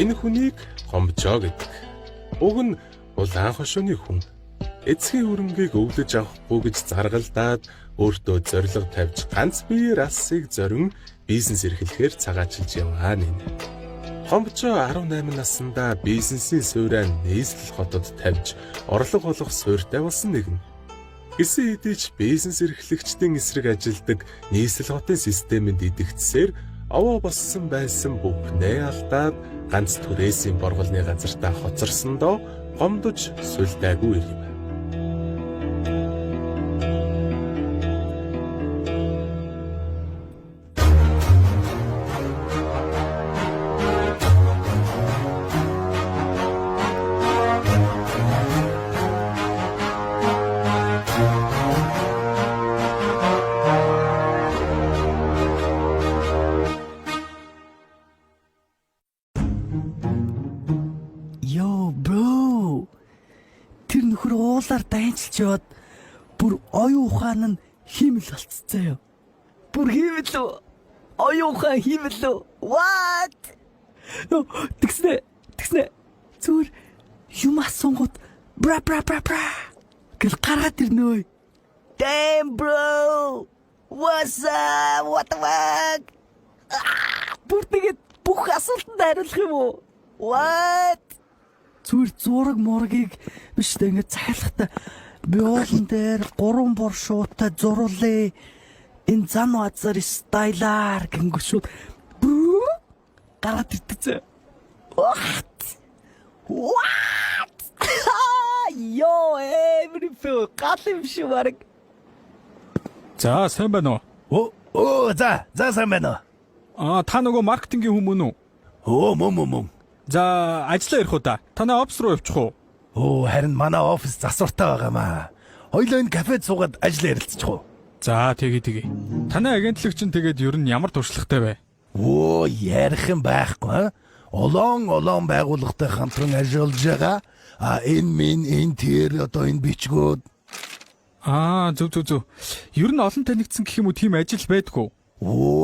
Энэ хүнийг Гомбожоо гэдэг. Уг нь улаан хошууны хүн. Эцгийн хөрөнгийг өвлөж авахгүй гэж заргалдаад өөртөө зориг тавьж ганц биеэр алсыг зорин бизнес эрхлэхээр цагаачилж яваа нэ. Гомбожоо 18 наснда бизнесийн суурай нийслэл хотод тавьж орлого олох суурьтай болсон нэгэн. Гэсэн хэдий ч бизнес эрхлэгчдийн эсрэг ажилдаг нийслэл хотын системэнд идэгдсээр овоо болсон байсан бүхнээ алдаад ганц түрээсийн борголны газартаа хоцорсондоо гомдож сүлдээгүй юм. Тэр нөхөр уулаар дайнчилж яваад бүр оюун ухаан нь хиймэл болцсон. Бүр хиймэл үү? Оюун ухаан хиймэл үү? What? Тэгснэ. Зүгээр юм асуугууд бра гэл гараад ирнэ. Damn bro. What's up? What the fuck? Бүр тэгээд бүх асуултанд хариулах юм уу? What? Зүгээр зураг мургийг биш тэ ингэ цайлахтаа би уулан дээр 3 бор шуутай зуруулъя. Энэ зан вазар стайлаар гингүү шууд гараад ирдэг. What? Йоо everything галим шиварг. За сайн байна уу? За сайн байна уу? Та нөгөө маркетингийн хүмүүс үү? Мөн. За ажиллаа ярих уу да. Танай офис руу явчих уу? Харин манай офис засвартай байгаамаа. Хоёлоо энэ кафед суугаад ажил ярилцчих уу? За тэгээ. Танай агентлаг чинь тэгээд ер нь ямар туршлагатай вэ? Ярих юм байхгүй. Олон байгууллагатай хамтран ажиллаж байгаа. Энэ тэр одоо энэ бичгүүд. Зөв. Ер нь олон танигдсан гэх юм уу тийм ажил байдгүй.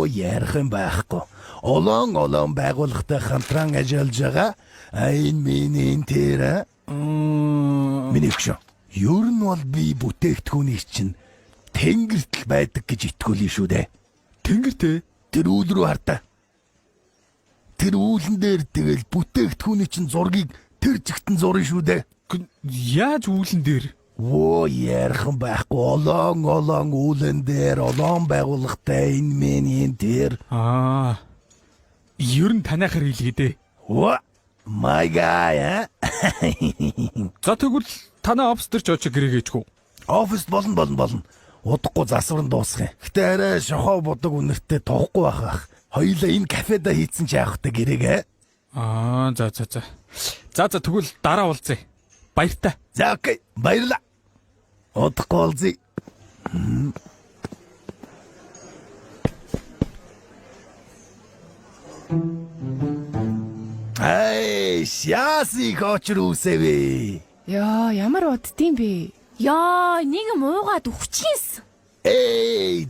Ярих юм байхгүй. Олон байгууллагатай хамтран ажиллаж байгаа. Энэ тэр. Миний хөшөө. Ер нь бол би бүтээгдэхүүний чинь тэнгэрт байдаг гэж итгүүлэн шүү дээ. Тэнгэртэй? Тэр үйл рүү хартаа. Тэр үүлэн дээр тэгэл бүтээгдэхүүний чинь зургийг тэр жигтэн зурна шүү дээ. Яаж үүлэн дээр? Ярих юм байхгүй. Олон үүлэн дээр олон байгууллагатай энэ тэр. Ер нь танайхаар хэлгээ дээ. My guy. За тэгвэл танай офис дээр ч очиж гэрээгээчгүй. Офис болно. Удахгүй засвар нь дуусах юм. Гэтэ арай шохоо бодог үнэртэй тоохгүй байх. Хоёулаа энэ кафеда хийцэн ч яахтай гэрээгээ. За тэгвэл дараа уулзъя. Баяртай. За окей. Баярлаа. Удахгүй уулзъя. Шяси хочрүүсэвэ. Яа, ямар уддсан бэ? Яа, нэг муугаад өгчихсэн.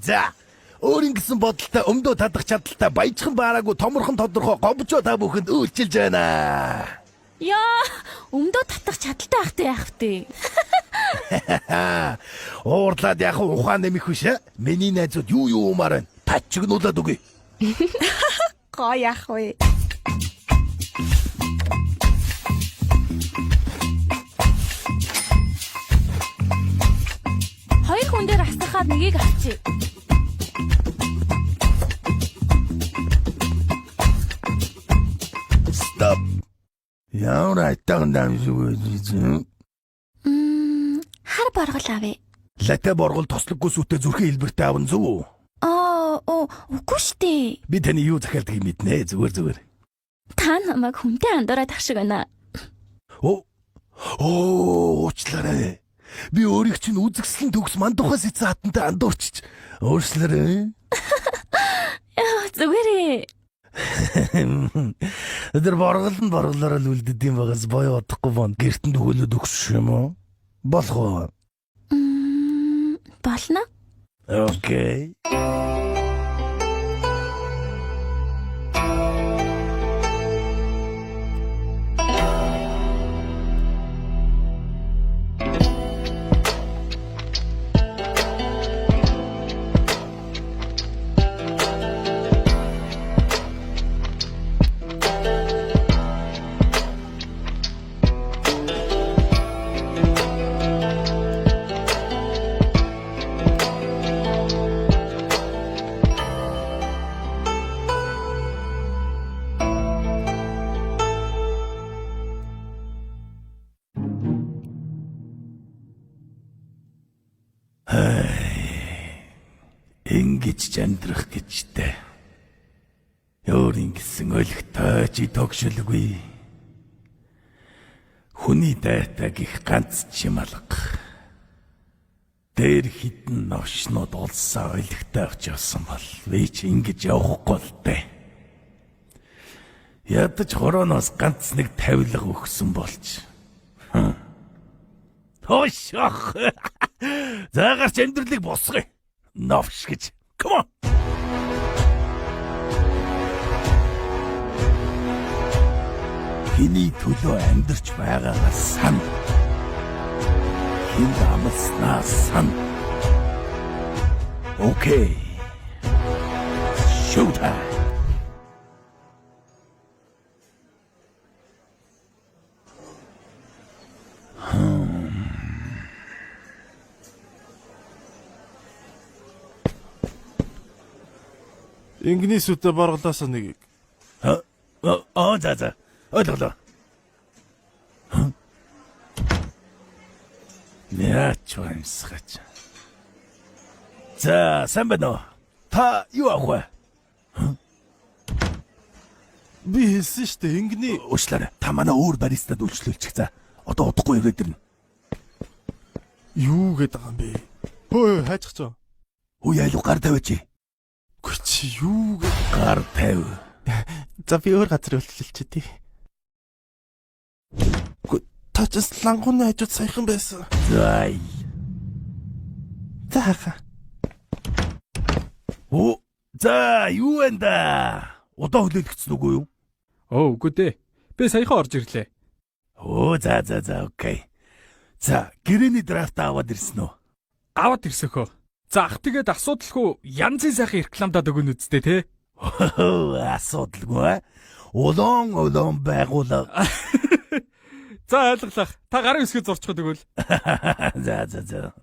За. Өөрийн гэсэн бодолтой өмдөө татах чадaltaй баяжхан баараагүй томорхон тодорхой Гомбожоо та бүхэнд үйлчилж байна. Яа, өмдөө татах чадaltaй ахтай яах вэ? Уурлаад яг ухаан нэмэх биш. Миний найзууд юу умаар байна. Тачигнуулаад үгүй. Гоо яах вэ? Хоёр хүн дээр асахаад нэгийг авчи. Stop. Яа, айтан дамжгүй. Хар боргол авъя. Латэ боргол тослоггүй сүтэ зүрхэн хэлбэртэй аван зүв. Үгүй штэ. Би таны юу захиалдгийг мэднэ. Зүгээр. Та намайг хүнтэй андуураад ах шиг байна. Уучлаарай. Би өөрийг чинь үзэгслэн төгс мандухаас эцэн хатантай андуурчиж. Уучлаарай. Зүгээрээ. Тэр борголоор л үлддэв юм байгаас боёо удахгүй бон. Гэртэнд өгөөлөд өгч юм уу? Болох уу? Болно. Окей. Ингэж амьдрах гэжтэй. Өөр ингэсэн өлегтэй чи тогшилгүй. Хүний дайтаг их ганц чим алга. Дээр хитэн новшнууд олсоо өлегтэй авч явсан бол би чи ингэж явахгүй л дээ. Ядаж хорооноос ганц нэг тавилга өгсөн болж. Хош ах. Заагарч амьдралыг босгоё. Новш гэж. Come on. Хиний төлөө амьдарч байгаагаа сан. Хин амснаа сан. Окей. Showtime. Инглисүүтэй баргалаасаа нэгийг. За. Ойлголоо. Яач юмсгаач. За, сайн байна уу? Та юу авах вэ? Би хэлсэн шүү дээ, ингэний Уучлаарай. Та манай өөр баристад үйлчлүүлчих. За, одоо удахгүй ирээд ирнэ. юу гээд байгаа юм бэ? Хөөе, хайчих чоо. Үе айлуу гар тавиач. Гүй чи юу гээд Гар тавь. За би өөр газар үйлчлүүлчих тий. Гүй та ч лангууны хажууд саяхан байсан. За. Заха. Оо, за, юу вэ да? Удаа хүлээлгэсэн үгүй юу? Оо, үгүй дээ. Би саяхан орж ирлээ. Оо, за, окей. За, гэрээний драфт аваад ирсэн үү? Аваад ирсэхөө. За ах тэгээд асуудалгүй янзын сайхан рекламадад өгнө үсттэй те. Асуудалгүй. Улаан байгуулга. За ойлголоо. Та гарын үсгээ зурчиход өгвөл. За.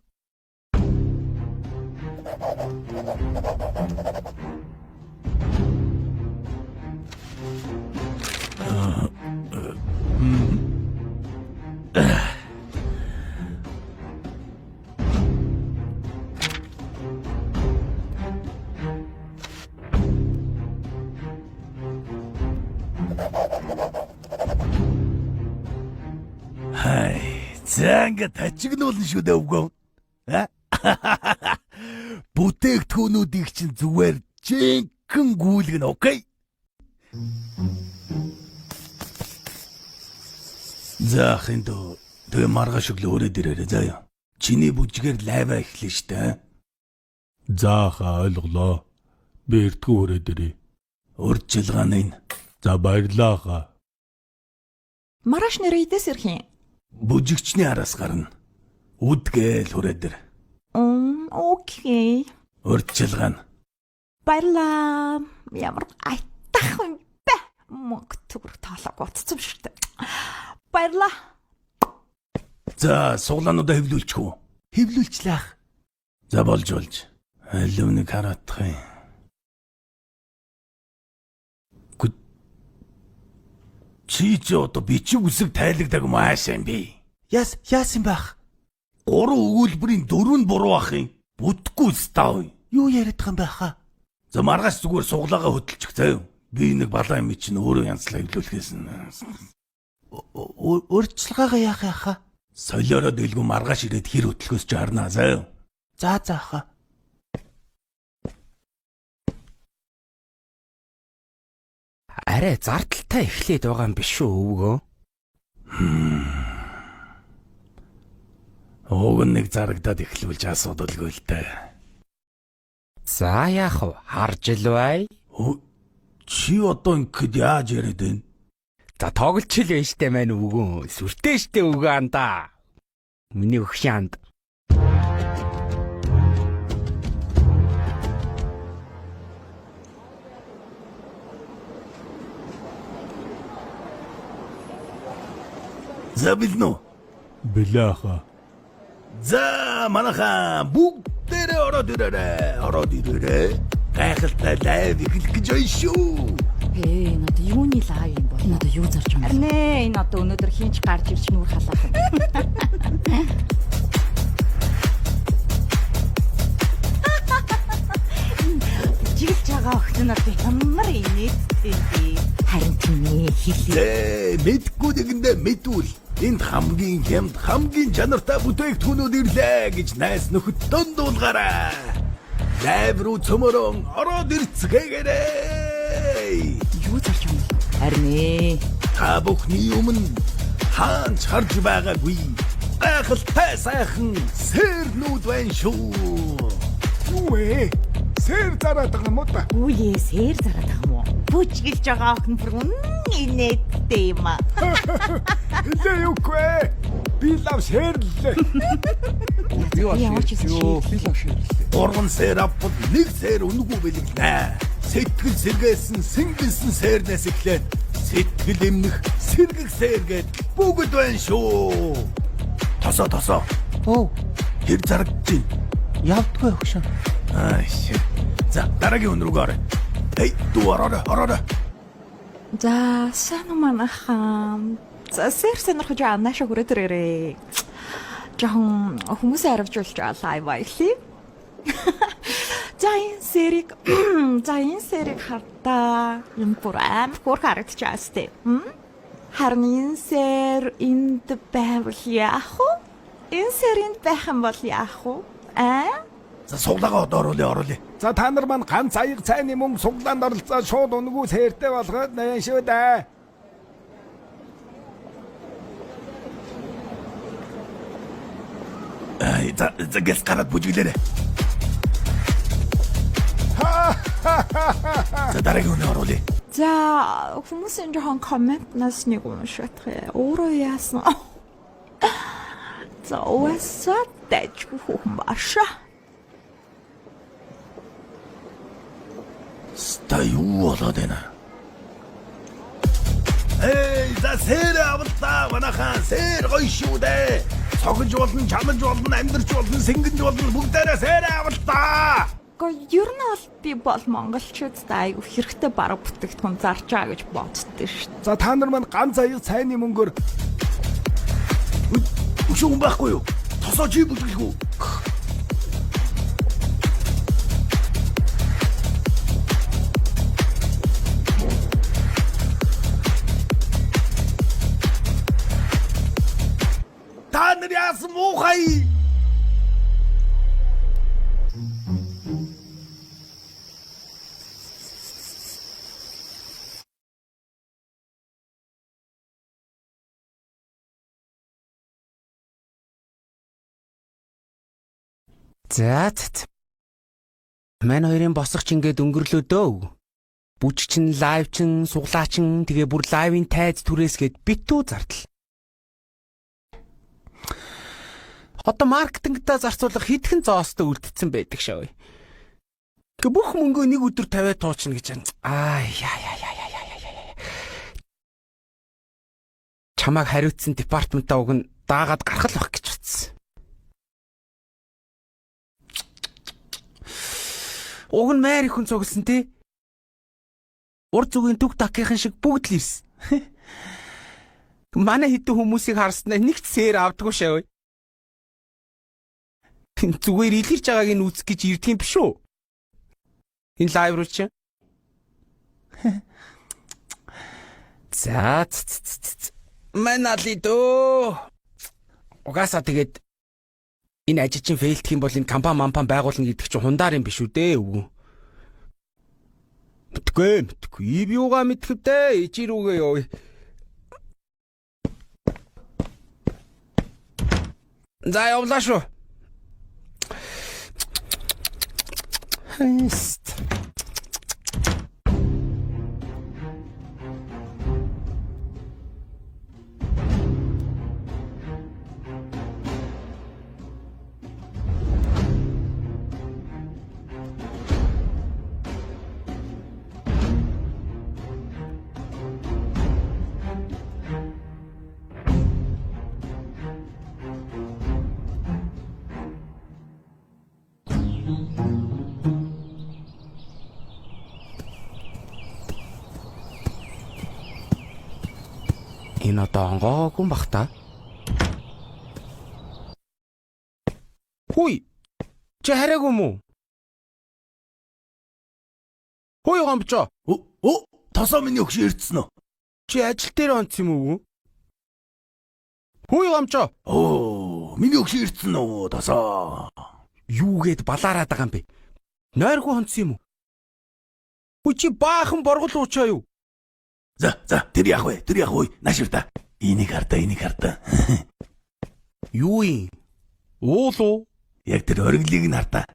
Хай, зэнгэ тачигнуулна шүү дээ өвгөө. Бүтээгдэхүүнүүдийг чинь зүгээр жинхэнэ гүйлгэн, окей? За хиндо тэгээ маргааш өглөө өрөөд ирээрэй заяа. Чиний бүжгээр лайва эхлэн штэ. Заахаа ойлголоо. Би эртгүү өрөөд ирээ. Урьдчилгааны энэ. За баярлаа хаа. Маргааш нэрээ идэс ирэх юм. Бүжигчний араас гарна. Үдгээл хүрээд ир. Окей. Урьдчилгаан. Баярлаа. Ямар айтах юм бэ? Мөнгө төгрөг тоолоог утцсан шүү дээ. Баярлаа. За, суглаануудаа хэвлүүлчих үү? Хэвлүүлчлээ ах. За болж. Алюуник хараадах юм. Чи одоо бичиг үсэг тайлгдаг юм аашаа юм би. Яасан байх? 3 өгүүлбэрийн 4 нь буруу ах юм. Бүтэхгүй став. Юу яриад байгаа юм бэ хаа? За маргааш зүгээр суглаагаа хөдөлчих заяа. Би нэг балаа юм чинь өөрөө янзлаа хэвлүүлэхээс нь. Урьдчилгаагаа яах яхаа? Солиороо дэлгүү маргааш ирээд хэр хөтлөхөөс ч харнаа заяа. За хаа. Арай зардалтай эхлээд байгаа юм биш үү өвгөө? Уг нэг зарагдаад эхлүүлж асуудалгүй л дээ. За яах вэ? Харж ил бай. Чи одоо ингэхэд яаж яриад байна? За тоглож л байж тээ мань өвгөө. Сүртэй штэ өвгөө анда. Миний өгшин анд. За билнэ. Билээ хаа. За манайхаа бүгдээрээ ороод ирээрэй. Гайхалтай лайв эхлэх гэж байна шүү. Надад юуны лайв юм бол надад юу зарж байгаа юм. Нэ энэ одоо өнөөдөр хинч гарч ирж нүур халаах юм. инээдтэй би. Харин тийм ээ хэлээ. Мэдгүй нэгэндээ мэдвэл энд хамгийн хямд хамгийн чанартай бүтээгдэхүүнүүд ирлээ гэж найс нөхөд дундуулгаарай. Лайв руу цөмөрөн ороод ирцгээгээрэй. Юу болж юм бэ? Харин ээ. Та бүхний өмнө хаач харж байгаагүй гайхалтай сайхан сэрнүүд байна шүү. Юу вэ? Сэр зараад байгаа юм уу та? Үе сэр зараад байгаа юм уу? Бүжгэлж байгаа охин бүр инээдтэй юм аа. Илээ юугүй. Би лав сэрлээ. Ямар ч юм Би лав сэрлээ. 3 сэр авбал 1 сэр үнэгүй бэлгэлнэ. Сэтгэл сэргээсэн сэнгэнсэн сэрнээс эхлээд сэтгэл эмнэх сэргэг сэргээд бүгд байна шүү. Тосоо. Оо, Хэр зарагдчих. явдгүй өгшөн. Шээ. За дараагийн хүн рүү орё. Эй, дүү ороо. За, сайн манайхан. За, сэр сонирхож байгаа наашаа хүрээд ирээрээ. Жохон хүмүүсээ харавжуулж байгаа лайв байлээ. За, энэ сэрийг хартаа. Юм бүр амар хөр харагдаж байгаа сте. Харин энэ сэр энд байвал яах вэ? Энэ сэр энд байх юм бол яах вэ? За суглаагаа оруулъя. За та нар маань ганц аяг цайны мөнгө суглаанд оролцоод шууд үнэгүй сэртэй болгоод наян шүү дээ. За гэс гараад бүжиглээрэй. За дараагийн хүн оруулъя. За, хүмүүсийн жохон комментнаас нэг унших юм. Өөрөө яасан? За, уусаа дэжгүй хүн баша. Ста юу болоод байна? За сэр авалтаа манайхан сэр гоё шүү дээ. Цогж болно, чанаж болно, амьдарч болно, сэнгэнж болно бүгдээрээ сэр авалтаа. Гэхдээ ер нь бол би бол монголчуудтай айгүй хэрэгтэй бараг бүтээгдэхүүн зарж байгаа гэж боддөө шүү дээ. За та нар маань ганц аяг цайны мөнгөөр Өшөө байхгүй юу? Тосоо чи бүжгэлгүй. Та нар яасан муухай? За. Манай хоёрын босгоч ингээд өнгөрлөө дөө. Бүжчин, лайвчин, суглаачин тэгээ бүр лайвын тайз түрээсгээд битүү зардал. Одоо маркетингтаа зарцуулах хэдхэн зоостой үлдсэн байдаг шээ. Гэ бүх мөнгөө нэг өдөр тавиад туучна гэж байна. Чамайг хариуцсан департаментаа уг нь даагаад гарах л байх гэж утсан. Уг нь маяр их хүн цугласан тий. Урд зүгийн түг такийн шиг бүгд л ирсэн. Манай хэдэн хүмүүсийг харснаа нэг ч сэр авдаггүй шээ. Зүгээр илэрч байгааг нь үзэх гэж ирдэг юм биш үү? Энэ лайв руу чи. За. Манали дөө. Угаасаа тэгээд энэ ажил чинь фейлдэх юм бол энэ компани байгуулна гэдэг чинь хундаар юм биш үү дээ өвгөн. Мэдгүй. Би юугаа мэдэх вэ? Ичи рүүгээ ёо. За явлаа шүү. Хэст. Энэ одоо онгоогүй юм бах та. Хүй. Чи хараагүй юм уу? Хүй гомбчоо. Тосоо миний өгшин ирдсэн үү? Чи ажил дээр онцсон юм уу? Хөөе гомчоо. Оо, миний өгшин ирдсэн үү? Тосоо. Юу гээд балаараад байгаа юм бэ? Нойргүй онцсон юм уу? Хөө чи баахан боргол уучаа юу? За, тэр яах вэ? Нааширта. Энийг хардаа. Юу юм? Уул уу? Яг тэр ориглыг нь хардаа.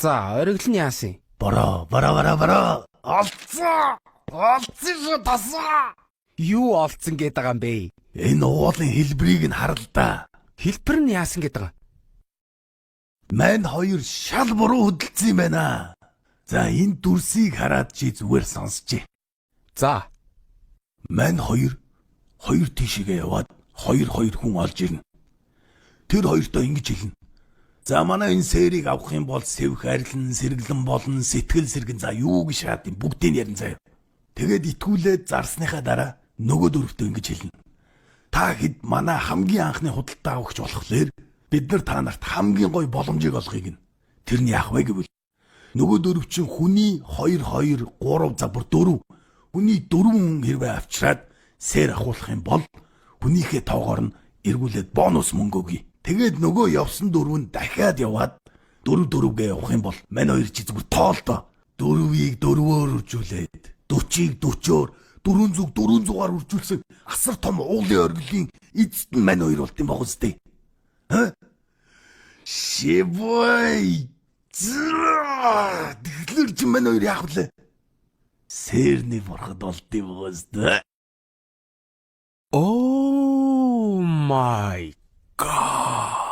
За, оригл нь яасан? Бороо. Олцсон шүү тасаа. Юу олцсон гээд байгаа юм бэ? Энэ уулын хэлбэрийг нь хар л да. Хэлбэр нь яасан гээд байгаа? Мань хоёр шал буруу хөдөлсөн юм байна. За энэ дүрсийг хараад чи зүгээр сонсчээ. За. Мань хоёр тийшээгээ яваад хоёр хүн олж ирнэ. Тэр хоёртоо ингэж хэлнэ. За манай энэ сэрийг авах юм бол сэвх арилан, сэргэлэн болон сэтгэл сэргэн за юу гэж шаад юм бүгдийг ярин заяа. Тэгээд итгүүлээд зарсныхаа дараа нөгөө дөрөвтөө ингэж хэлнэ. Та хэд манай хамгийн анхны худалдаа авахч болохлээр бид нар та нарт хамгийн гоё боломжийг олохыг нь. Тэр нь яах вэ гэвэл нөгөө дөрөв чинь хүний 2 3 за бүр 4 хүний 4 хүн хэрвээ авчираад сэр ахуулах юм бол хүнийхээ тоогоор нь эргүүлээд бонус мөнгө өгье. Тэгээд нөгөө явсан 4 нь дахиад яваад 4 явах юм бол мань хоёр чи зүгээр тоолдоо 4-ийг 4-өөр үржүүлээд 40-ийг 40-өөр 400-400-аар үржүүлсэн асар том уулын оргилын эзэд нь мань хоёр болт юм баг үстэй. Шибой. Тэглэр чи мань хоёр яах вэ? Сэрний бурхад болт юм баг үстэй. Oh my god.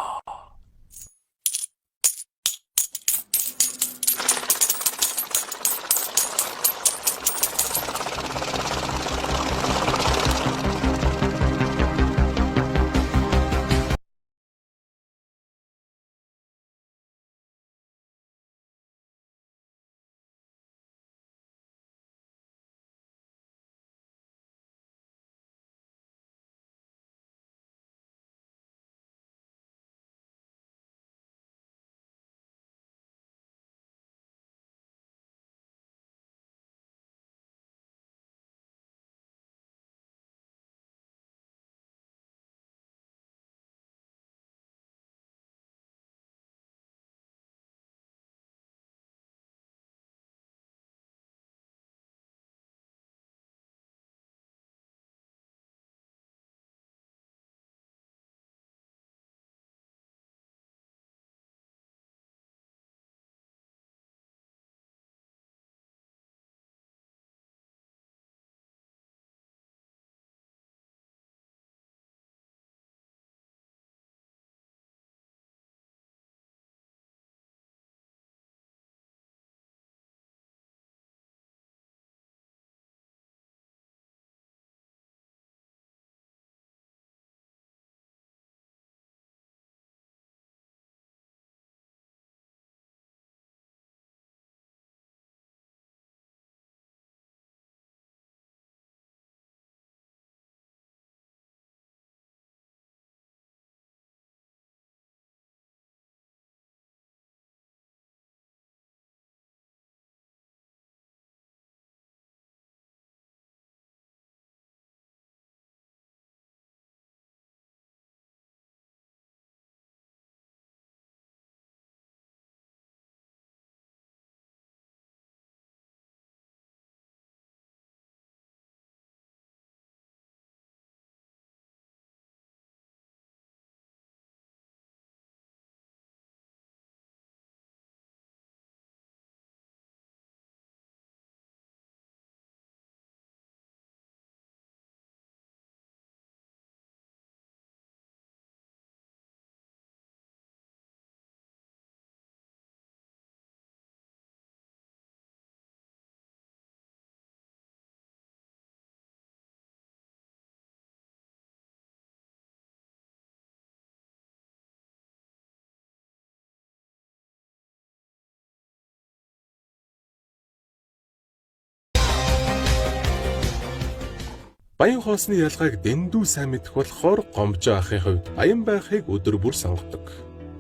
Баян хоосны ялгааг дэндүү сайн мэдэх болохоор Гомжоо ахын хувьд баян байхыг өдөр бүр сонгодог.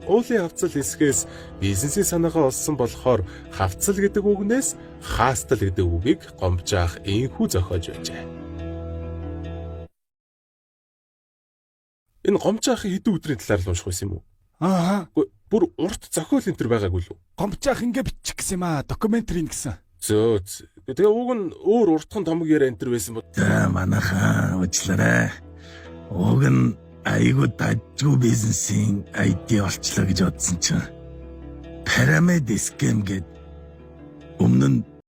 Уулын хавцал эсхээс бизнесийн санаагаа олсон болохоор хавцал гэдэг үгнээс хаастал гэдэг үгийг гомжаах энхүү зохиож байжээ. Энэ гомжаахын хэдэн өдрийн талаар л унших байсан юм уу? Аа, Бүр урт зохиол энэ төр байгаагүй л үү? гомжаах ингээ бичих гэсэн юм аа. Докюментари гэсэн. Зөөц. Тэгээ уг нь өөр уртхан томог яриа энэ төр байсан бод. За манайхаа уучлаарай. Уг нь айгуу дажгүй бизнесийн ID болчлоо гэж бодсон чинь Pyramid Scam гэд өмнө нь